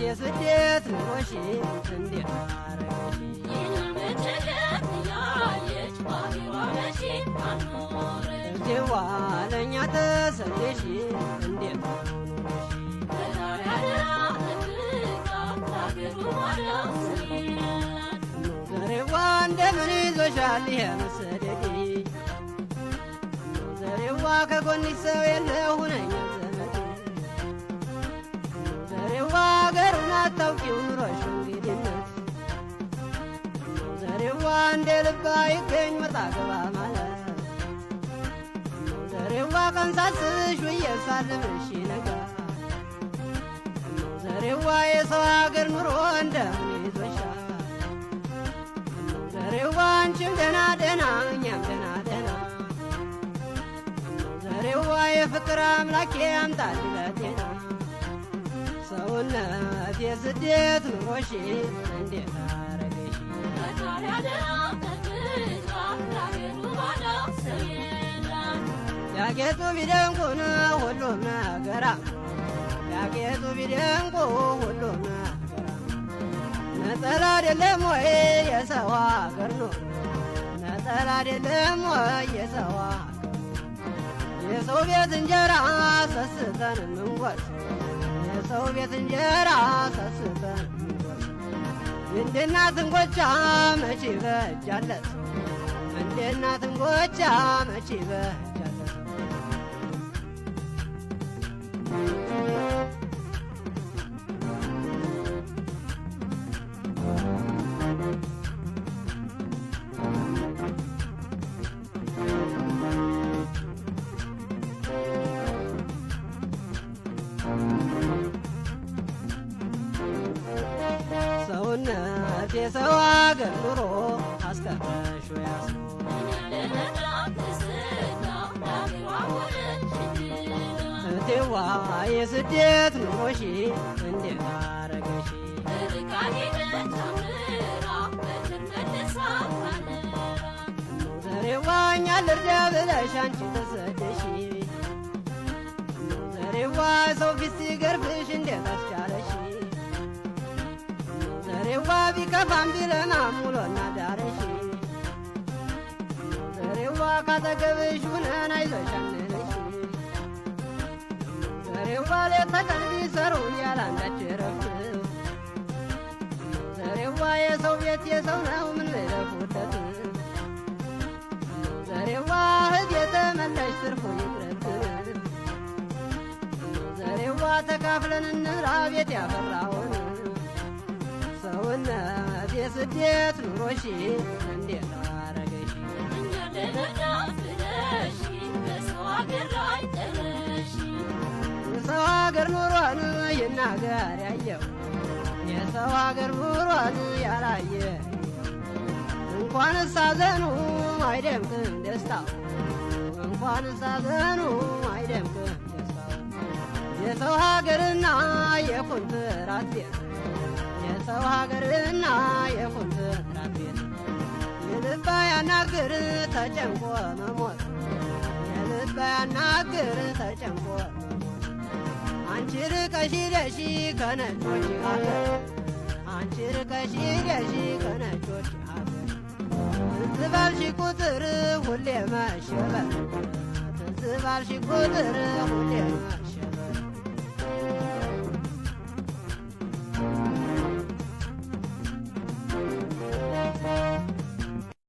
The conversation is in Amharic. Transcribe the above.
የስደት ኑሮሽ እንዴት አረገሽ እጅዋ ለእኛ ተሰደሽ እንዴት ዘሬዋ እንደምን ይዞሻል ይሄ መሰደድ ዘሬዋ ከጎንሽ ሰው የለ ሁነኛ ዘመድ ዘሬዋ አገሩን አታውቂው ኑሮሽ እንግድነት ዘሬዋ እንደ ልባ ይገኝ ወጣ ገባ ማለት ዘሬዋ ቀን ሳስብሽ ውዬ ሳልምሽ ነጋ ዘሬዋ የሰው አገር ኑሮ እንደምን ይዞሻል ዘሬዋ አንቺም ደህና ደህና እኛም ደህና ደህና ዘሬዋ የፍቅር አምላኬ አምጣልኝ ለጤና ሰውነት የስደት ኑሮሽ እንዴት አረገሽ ያጌጡ ቢደንቁን ሁሉም ነገራ ያጌጡ ቢደንቁ ሁሉም ነገራ ነጠላ አይደለም ወይ የሰው አገር ኑሮ ነጠላ አይደለም ወይ የሰው አገር የሰው ቤት እንጀራ ሰስተን ምንጎስ የሰው ቤት እንጀራ ሰስተን ምንጎስ እንደ እናት እንጎቻ መቼ በጃለት እንደ እናት እንጎቻ መቼ በጃለት ሰውነት የሰው አገር ኑሮ አስቀረሽ ያስ እቴዋ የስደት ኑሮሽ እንዴት አረገሽ ዘሬዋ እኛ ልርዳ ብለሽ አንቺ ተሰደሽ ዘሬዋ ሰው ፊት ሲገርፍሽ እንዴት አስቻለሽ ዘሬዋ ቢከፋም ቢለማም ውሎና ዳረሽ ዘሬዋ ካጠገብሽ ሁነን አይዞሽ አንለሽ ዘሬዋ ሌት ተቀን ቢሰሩ ያላንዳች ረፍት ዘሬዋ የሰው ቤት የሰው ነው ምን ልለፉለት ዘሬዋ እህት የተመለሽ ትርፉ ይቅረት ዘሬዋ ተካፍለን እንብላ ቤት ያፈራውን ሰውነት የስደት ኑሮሽ እንዴት አረገሽ የሰው አገር ኑሮን ይናገር ያየው የሰው አገር ኑሮን ያላየ እንኳንስ ሐዘኑ አይደምቅም ደስታው እንኳንስ ሐዘኑ አይደምቅም ደስታው የሰው ሀገርና የኮንትራት ቤት የሰው ሀገርና የኮንትራት ቤት የልባ ያናግር ተጨንቆ መሞት የልባ ያናግር ተጨንቆ አንቺ ርቀሽ ሂደሽ ከነጮች ሀገር አንቺ ርቀሽ ሂደሽ ከነጮች ሀገር ትዝ ባልሽ ቁጥር ሁሌ መሸበር ትዝ ባልሽ ቁጥር ሁሌ